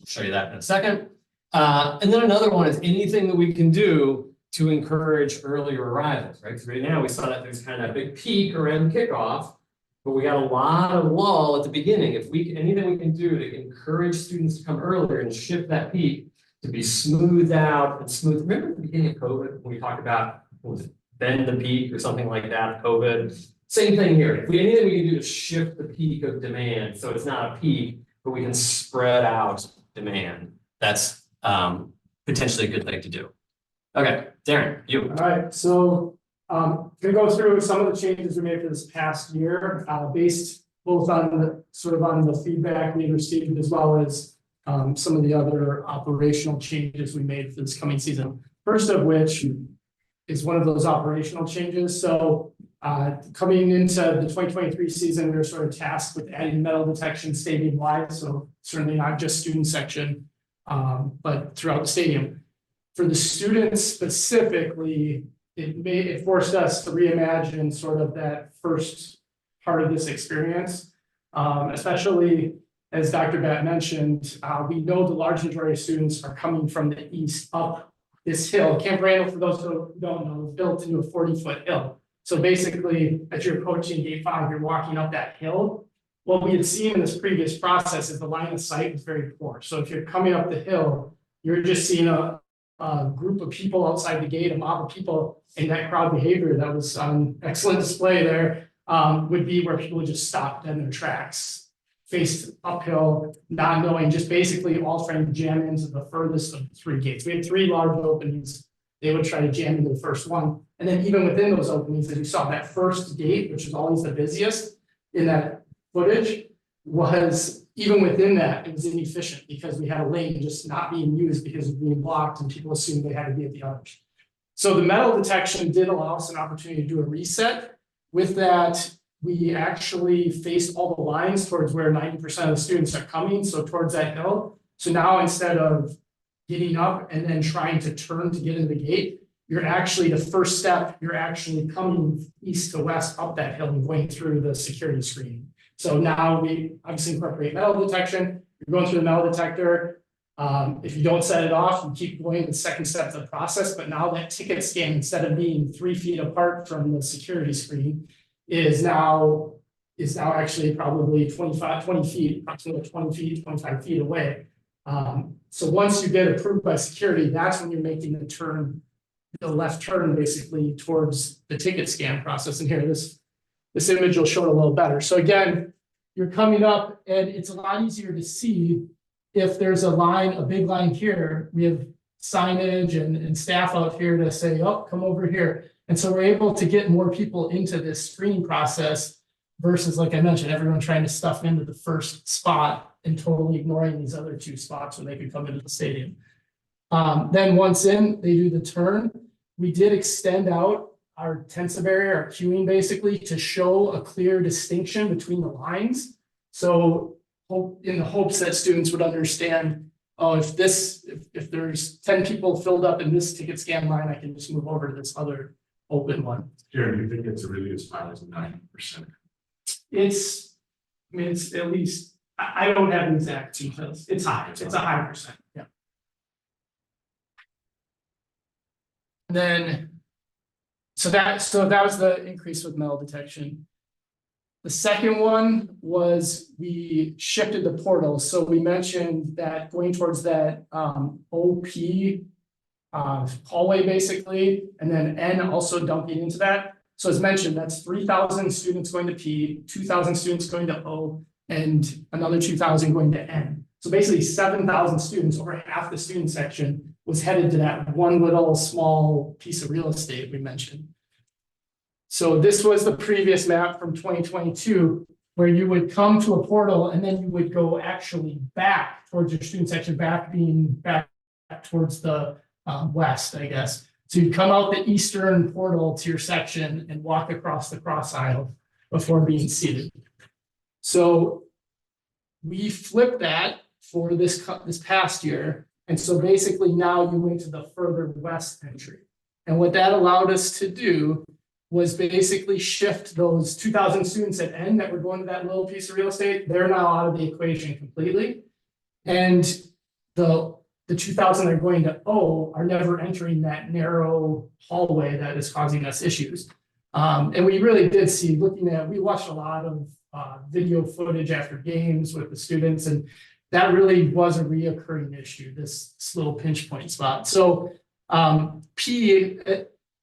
show you that in a second. And then another one is anything that we can do to encourage earlier arrivals, right? So right now we saw that there's kind of a big peak around kickoff, but we got a lot of lull at the beginning. If anything we can do to encourage students to come earlier and shift that peak to be smoothed out and smooth. Remember at the beginning of COVID when we talked about, what was it, bend the peak or something like that, COVID? Same thing here. If anything we can do to shift the peak of demand so it's not a peak, but we can spread out demand, that's potentially a good thing to do. Okay, Daron, you. All right, so gonna go through some of the changes we made for this past year, based both on the feedback we received as well as some of the other operational changes we made for this coming season. First of which is one of those operational changes. So coming into the 2023 season, we were sort of tasked with adding metal detection stadium-wide. So certainly not just student section, but throughout the stadium. For the students specifically, it forced us to reimagine sort of that first part of this experience, especially as Dr. Batt mentioned, we know the large majority of students are coming from the east up this hill. Camp Randall, for those who don't know, is built into a 40-foot hill. So basically, as you're approaching gate 5, you're walking up that hill. What we had seen in this previous process is the line of sight was very poor. So if you're coming up the hill, you're just seeing a group of people outside the gate, a mob of people, and that crowd behavior that was on excellent display there would be where people would just stop dead in their tracks, faced uphill, not knowing, just basically all trying to jam into the furthest of the 3 gates. We had 3 large openings. They would try to jam into the first one. And then even within those openings, as you saw, that first gate, which is always the busiest in that footage, was even within that, it was inefficient because we had a lane just not being used because of being blocked and people assumed they had to be at the others. So the metal detection did allow us an opportunity to do a reset. With that, we actually faced all the lines towards where 90% of the students are coming, so towards that hill. So now instead of getting up and then trying to turn to get into the gate, you're actually, the first step, you're actually coming east to west up that hill and going through the security screen. So now we obviously incorporate metal detection. You're going through the metal detector. If you don't set it off, you keep going the second step of the process. But now that ticket scan, instead of being 3 feet apart from the security screen, is now actually probably 20 feet, approximately 20 feet, 25 feet away. So once you get approved by security, that's when you're making the turn, the left turn basically towards the ticket scan process. And here, this image will show it a little better. So again, you're coming up and it's a lot easier to see if there's a line, a big line here. We have signage and staff out here to say, oh, come over here. And so we're able to get more people into this screening process versus, like I mentioned, everyone trying to stuff into the first spot and totally ignoring these other 2 spots when they could come into the stadium. Then once in, they do the turn. We did extend out our tensor barrier, our queuing basically, to show a clear distinction between the lines. So in the hopes that students would understand, oh, if there's 10 people filled up in this ticket scan line, I can just move over to this other open one. Karen, do you think it's really as high as 90%? It's at least, I don't have exact details. It's high. It's a high percent. Yeah. Then, so that was the increase with metal detection. The second one was we shifted the portal. So we mentioned that going towards that OP hallway basically, and then N also dumping into that. So as mentioned, that's 3,000 students going to P, 2,000 students going to O, and another 2,000 going to N. So basically 7,000 students, over half the student section, was headed to that one little small piece of real estate we mentioned. So this was the previous map from 2022, where you would come to a portal and then you would go actually back towards your student section, back towards the west, I guess. So you come out the eastern portal to your section and walk across the cross aisle before being seated. So we flipped that for this past year. And so basically now you went to the further west entry. And what that allowed us to do was basically shift those 2,000 students at N that were going to that little piece of real estate. They're now out of the equation completely. And the 2,000 that are going to O are never entering that narrow hallway that is causing us issues. And we really did see, we watched a lot of video footage after games with the students, and that really was a reoccurring issue, this little pinch point spot. So P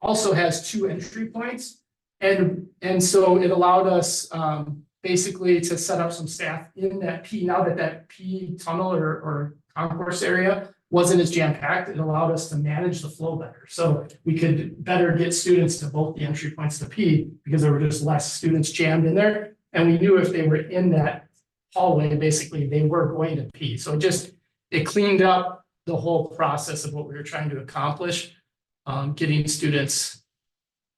also has 2 entry points. And so it allowed us basically to set up some staff in that P. Now that P tunnel or concourse area wasn't as jam-packed, it allowed us to manage the flow better. So we could better get students to both the entry points to P because there were just less students jammed in there. And we knew if they were in that hallway, basically they were going to P. So it cleaned up the whole process of what we were trying to accomplish, getting students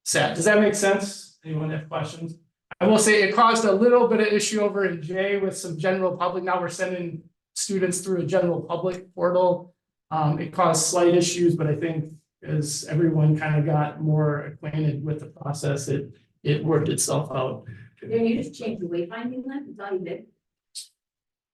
set. Does that make sense? Anyone have questions? I will say it caused a little bit of issue over in J with some general public. Now we're sending students through a general public portal. It caused slight issues, but I think as everyone kind of got more acquainted with the process, it worked itself out. Then you just change the wayfinding link, that's all you did.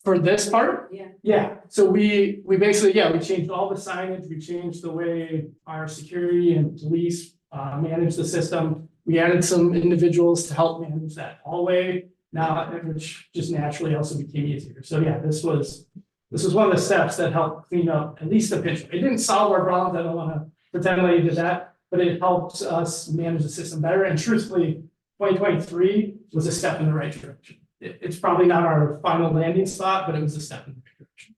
For this part, Yeah. yeah, so we basically, yeah, we changed all the signage, we changed the way our security and police manage the system. We added some individuals to help manage that hallway now, which just naturally also became easier. So yeah, this was one of the steps that helped clean up at least the picture. It didn't solve our problems, I don't want to pretend like it did that, but it helped us manage the system better. And truthfully, 2023 was a step in the right direction. It's probably not our final landing spot, but it was a step in the right direction.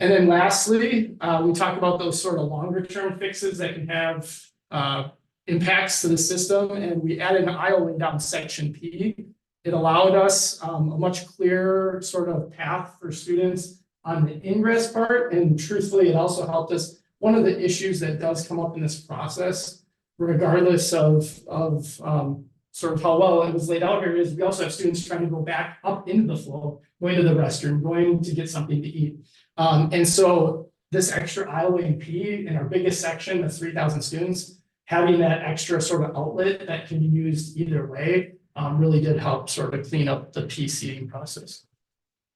And then lastly, we talked about those sort of longer term fixes that can have impacts to the system, and we added an aisling down section P. It allowed us a much clearer sort of path for students on the ingress part, and truthfully, it also helped us. One of the issues that does come up in this process, regardless of sort of how well it was laid out here, is we also have students trying to go back up into the flow, going to the restroom, going to get something to eat. And so this extra aisle in P in our biggest section, that's 3,000 students, having that extra sort of outlet that can be used either way, really did help sort of clean up the P seating process.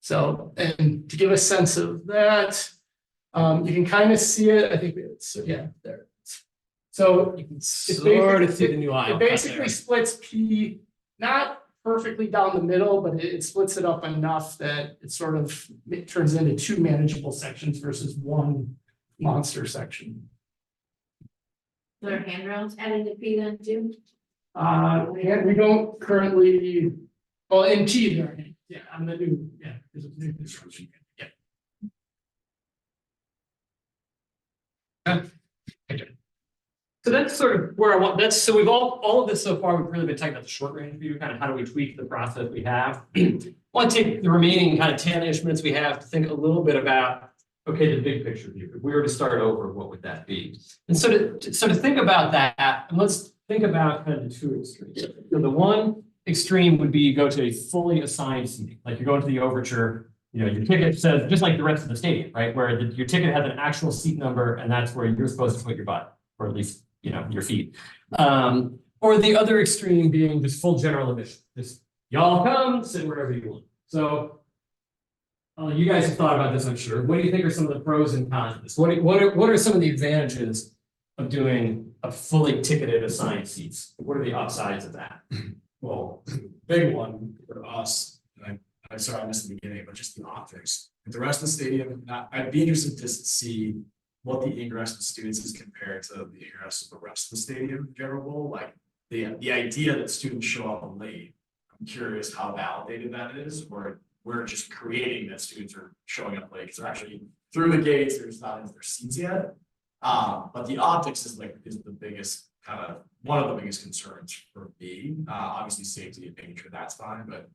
So, and to give a sense of that, you can kind of see it, I think it's, yeah, there. So You can it's sort of basically- see the new aisle. it basically splits P, not perfectly down the middle, but it splits it up enough that it turns into two manageable sections versus one monster section. There are handrails added to P then too? And we don't currently, well, in T there, yeah, on the new, yeah, there's a new construction, yeah. So that's sort of where I want, so we've all of this so far, we've really been talking about the short range view, kind of how do we tweak the process we have. I want to take the remaining kind of 10-ish minutes we have to think a little bit about, okay, the big picture view. If we were to start over, what would that be? And so to think about that, and let's think about kind of the two extremes. So the one extreme would be you go to a fully assigned seating, like you go into the overture, your ticket says, just like the rest of the stadium, right? Where your ticket has an actual seat number, and that's where you're supposed to put your butt, or at least your feet. Or the other extreme being just full general admission. Just y'all come, sit wherever you want. So you guys have thought about this, I'm sure. What do you think are some of the pros and cons of this? What are some of the advantages of doing a fully ticketed assigned seats? What are the upsides of that? Well, big one for us, and I'm sorry I missed the beginning, but just the optics. With the rest of the stadium, I'd be interested to see what the ingress of students is compared to the ingress of the rest of the stadium in general. Like the idea that students show up late, I'm curious how validated that is, or we're just creating that students are showing up late because they're actually through the gates, they're just not into their seats yet. But the optics is the biggest one of the biggest concerns for me. Obviously safety and making sure that's fine, but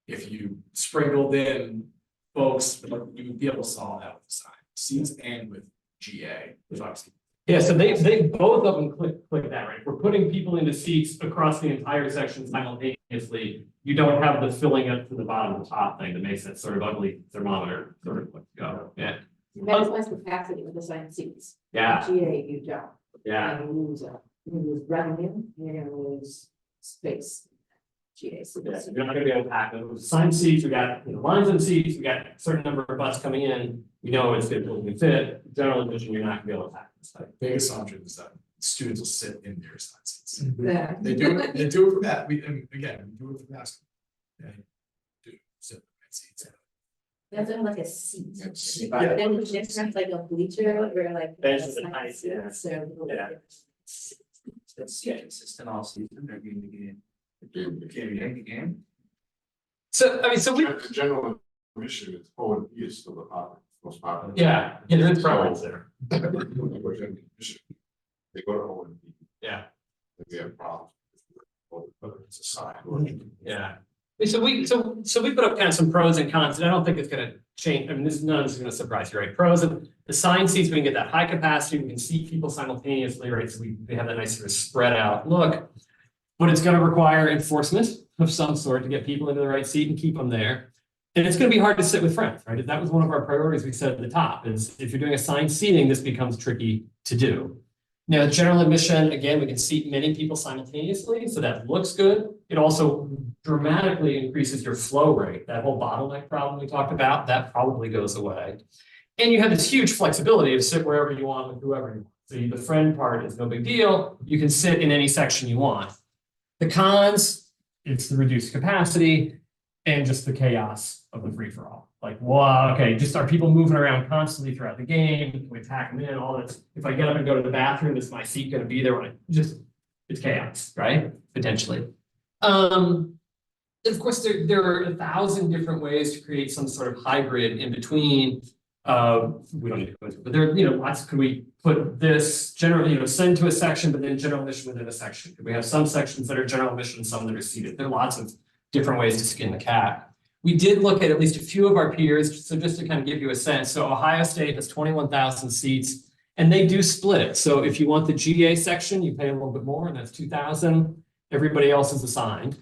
if you sprinkled in folks, you would be able to solve that with the sign seats and with GA, which obviously. Yeah, so they both of them click that, right? We're putting people into seats across the entire section simultaneously. You don't have the filling up to the bottom of the top thing that makes that sort of ugly thermometer sort of go. Yeah. Maximize capacity with assigned seats. Yeah. GA, you don't. Yeah. You lose revenue, you're gonna lose space. GA. Yeah, you're not gonna be able to pack them. Assigned seats, we got lines of seats, we got a certain number of butts coming in. You know it's going to fit. General admission, you're not gonna be able to pack this type. Big assumption is that students will sit in their assigned seats. Yeah. They do it for that. We do it for basketball. Yeah. Do sit in their seats. That's like a seat. Yeah. Then the difference like a bleacher or like. Bench is assigned nice, yeah. seats, so- Yeah. That's consistent all season, they're going to get game. So I mean, so we The general admission is forward is still the most popular. yeah, there's preference there. They go to O&D, Yeah. they have problems. Whether it's a sign or. Yeah. So we put up kind of some pros and cons, and I don't think it's gonna change. I mean, none of this is gonna surprise you, right? Pros of the assigned seats, we can get that high capacity, we can seat people simultaneously, right? So we have that nice sort of spread out look. But it's gonna require enforcement of some sort to get people into the right seat and keep them there. And it's gonna be hard to sit with friends, right? That was one of our priorities we said at the top, is if you're doing assigned seating, this becomes tricky to do. Now, general admission, again, we can seat many people simultaneously, so that looks good. It also dramatically increases your flow rate. That whole bottleneck problem we talked about, that probably goes away. And you have this huge flexibility of sit wherever you want with whoever you want. So the friend part is no big deal. You can sit in any section you want. The cons, it's the reduced capacity and just the chaos of the free for all. Like, wow, okay, just are people moving around constantly throughout the game? Can we pack them in? All this. If I get up and go to the bathroom, is my seat going to be there when I just, it's chaos, right? Potentially. Of course, there are 1,000 different ways to create some sort of hybrid in between. We don't need to go into it, but there, lots. Could we put this general, send to a section, but then general mission within a section? Could we have some sections that are general mission and some that are seated? There are lots of different ways to skin the cat. We did look at least a few of our peers, so just to kind of give you a sense. So Ohio State has 21,000 seats, and they do split. So if you want the GA section, you pay a little bit more, and that's 2,000. Everybody else is assigned.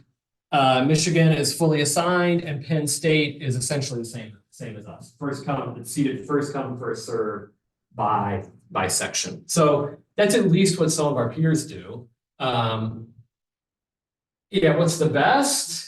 Michigan is fully assigned, and Penn State is essentially the same as us. It's seated first come, first serve by section. So that's at least what some of our peers do. Yeah, what's the best?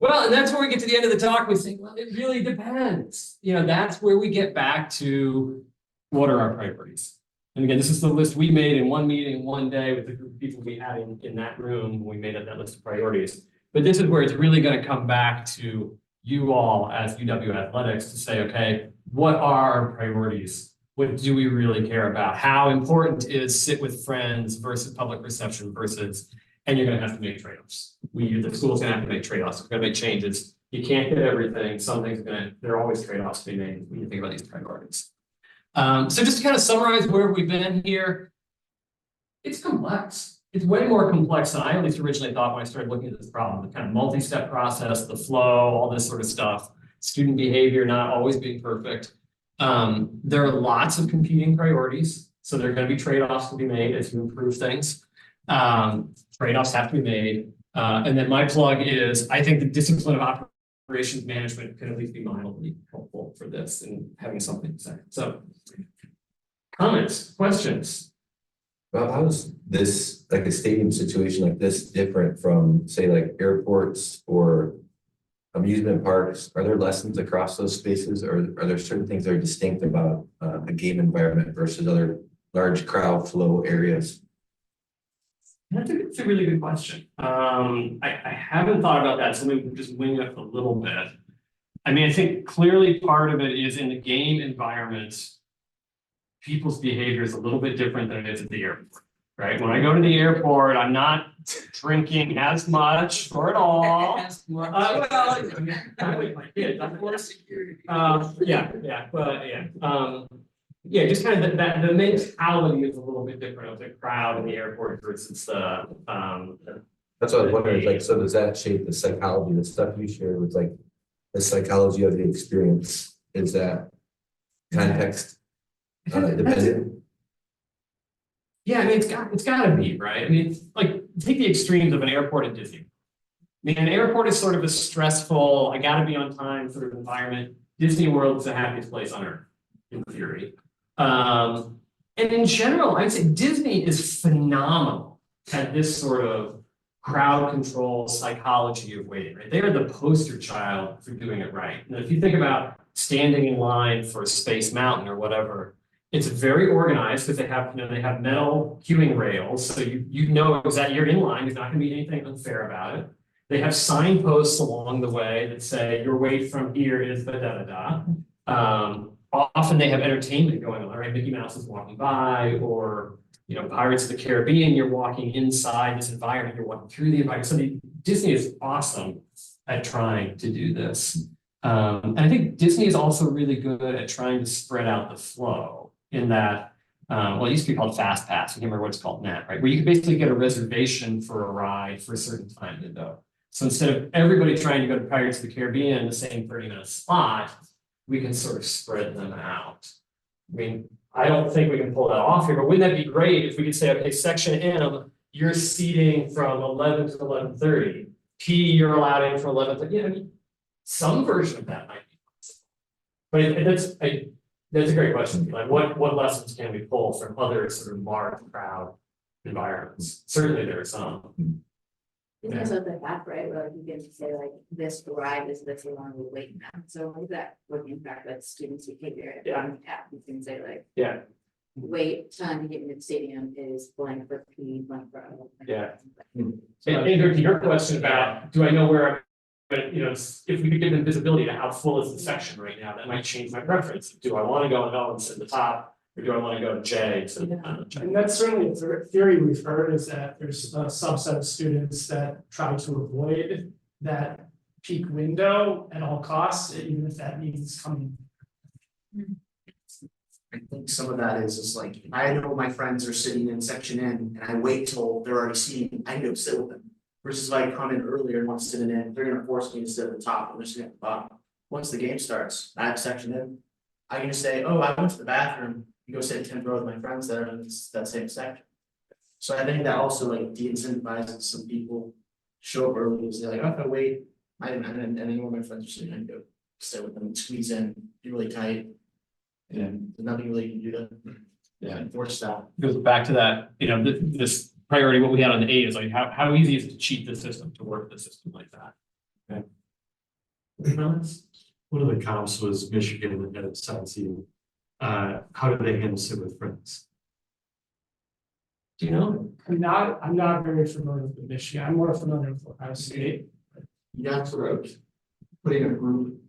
Well, and that's where we get to the end of the talk. We say, well, it really depends. That's where we get back to what are our priorities. And again, this is the list we made in one meeting, one day with the group of people we had in that room when we made up that list of priorities. But this is where it's really going to come back to you all as UW Athletics to say, okay, what are our priorities? What do we really care about? How important is sit with friends versus public reception versus, and you're going to have to make trade-offs. The school's going to have to make trade-offs. We're going to make changes. You can't get everything. There are always trade-offs to be made when you think about these priorities. So just to kind of summarize where we've been here, it's complex. It's way more complex than I at least originally thought when I started looking at this problem. The kind of multi-step process, the flow, all this sort of stuff, student behavior not always being perfect. There are lots of competing priorities. So there are going to be trade-offs to be made as you improve things. Trade-offs have to be made. And then my plug is, I think the discipline of operations management can at least be mildly helpful for this and having something to say. So comments, questions? Well, how is this, like a stadium situation like this, different from, say, like airports or amusement parks? Are there lessons across those spaces, or are there certain things that are distinct about a game environment versus other large crowd flow areas? That's a really good question. I haven't thought about that, so let me just wing it a little bit. I mean, I think clearly part of it is in the game environment, people's behavior is a little bit different than it is at the airport, right? When I go to the airport, I'm not drinking as much or at all. I'm with my kids, of course. Yeah, just kind of the mentality is a little bit different of the crowd in the airport versus the. That's what I was wondering. Like, so does that shape the psychology, the stuff you share with like the psychology of the experience? Is that context dependent? Yeah, I mean, it's got to be, right? I mean, it's like take the extremes of an airport at Disney. I mean, an airport is sort of a stressful, I got to be on time sort of environment. Disney World is the happiest place on earth, in theory. And in general, I'd say Disney is phenomenal at this sort of crowd control psychology of waiting, right? They are the poster child for doing it right. And if you think about standing in line for Space Mountain or whatever, it's very organized because they have metal queuing rails. So you know exactly you're in line. There's not going to be anything unfair about it. They have signposts along the way that say your wait from here is da-da-da-da. Often they have entertainment going on, right? Mickey Mouse is walking by, or Pirates of the Caribbean, you're walking inside this environment, you're walking through the environment. So Disney is awesome at trying to do this. And I think Disney is also really good at trying to spread out the flow in that, well, it used to be called Fast Pass. I can't remember what it's called now, right? Where you can basically get a reservation for a ride for a certain time window. So instead of everybody trying to go to Pirates of the Caribbean in the same 30-minute slot, we can sort of spread them out. I mean, I don't think we can pull that off here, but wouldn't that be great if we could say, okay, section M, you're seating from 11 to 11:30. P, you're allowed in for 11:30. Yeah, I mean, some version of that might be possible. But that's a great question. Like, what lessons can we pull from other sort of large crowd environments? Certainly there are some. It's also the app, right, where you can say like, this ride is this along with wait now, so like that would impact like students' behavior. Yeah. On the app, you can say like, Yeah, wait time to get into the stadium is blank for P, blank for. Yeah. and Andrew, to your question about, do I know where, but you know, if we could give them visibility to how full is the section right now, that might change my preference. Do I want to go and L and sit at the top? Or do I want to go to J? So, And that's certainly a theory we've heard, is that there's a subset of students that try to avoid that peak window at all costs, even if that means coming. I think some of that is like, I know my friends are sitting in section N and I wait till they're already seated, I can go sit with them. Versus if I come in earlier and want to sit in, they're gonna force me to sit at the top, I'm just sitting at the bottom. Once the game starts, I have section in, I can just say, oh, I went to the bathroom, you go sit in 10th row with my friends that are in that same section. So I think that also like de-incentivizes some people show up early and say like, oh, if I wait, and any one of my friends are sitting, I can go sit with them, squeeze in, be really tight. And there's nothing really you can do to enforce that. goes back to that, you know, this priority, what we had on the A is like, how easy is it to cheat the system, to work the system like that? Okay. One of the comps was Michigan and had signed team. How do they handle sit with friends? Do you know? I'm not very familiar with Michigan, I'm more familiar with Ohio State. You have to put in a group.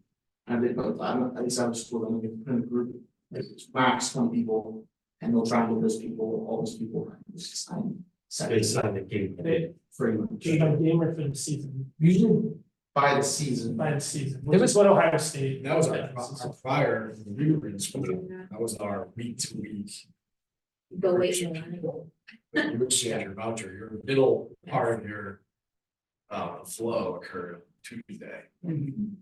And they both, at least I was school, I'm gonna put in a group, like it's max 20 people, and they'll try and get those people, all those people, just sign. They sign the game. They, Pretty much. game by game or for the season, Usually by the season. by the season, which is what Ohio State. That was our prior, when we were in school, that was our week to week. Go wait in line. You would share your voucher, your middle part of your flow occurred Tuesday.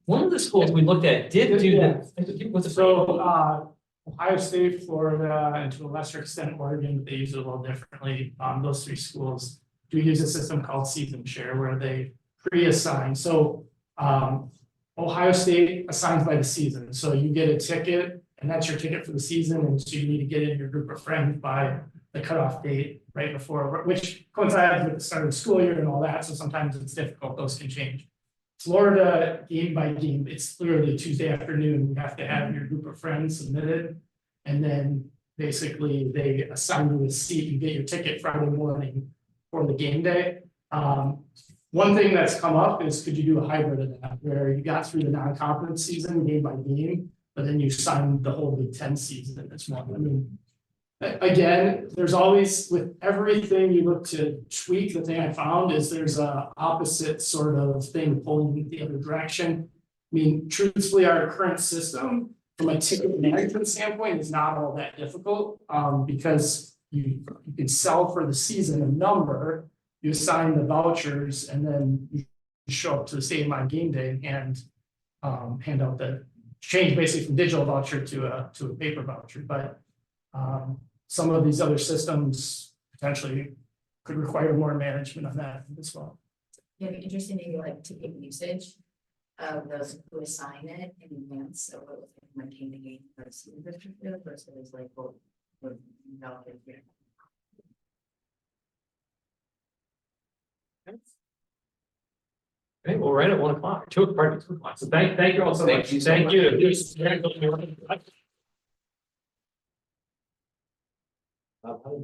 One of the schools we looked at did do that. What's it? So, Ohio State, Florida, and to a lesser extent Oregon, but they use it a little differently. Those three schools do use a system called season share where they pre-assign. So, Ohio State assigns by the season. So you get a ticket and that's your ticket for the season. And so you need to get in your group of friends by the cutoff date right before, which coincides with the start of the school year and all that. So sometimes it's difficult. Those can change. Florida, game by game, it's literally Tuesday afternoon, you have to have your group of friends submitted. And then basically they assign you a seat, you get your ticket Friday morning for the game day. One thing that's come up is, could you do a hybrid of that, where you got through the non-conference season game by game, but then you signed the whole Big Ten season as one. I mean, again, there's always, with everything you look to tweak, the thing I found is there's a opposite sort of thing pulling the other direction. I mean, truthfully, our current system, from a ticket management standpoint, is not all that difficult, because you can sell for the season a number, you assign the vouchers, and then you show up to the stadium on game day and hand out the change basically from digital voucher to a paper voucher, but some of these other systems potentially could require more management on that as well. Yeah, it'd be interesting to like ticket usage of those who assign it in advance, so it was like maintain the game versus like what would validate here. Okay, well, we're right at 1 o'clock, 2 o'clock. So thank you all so much. Thank you so Thank much. you.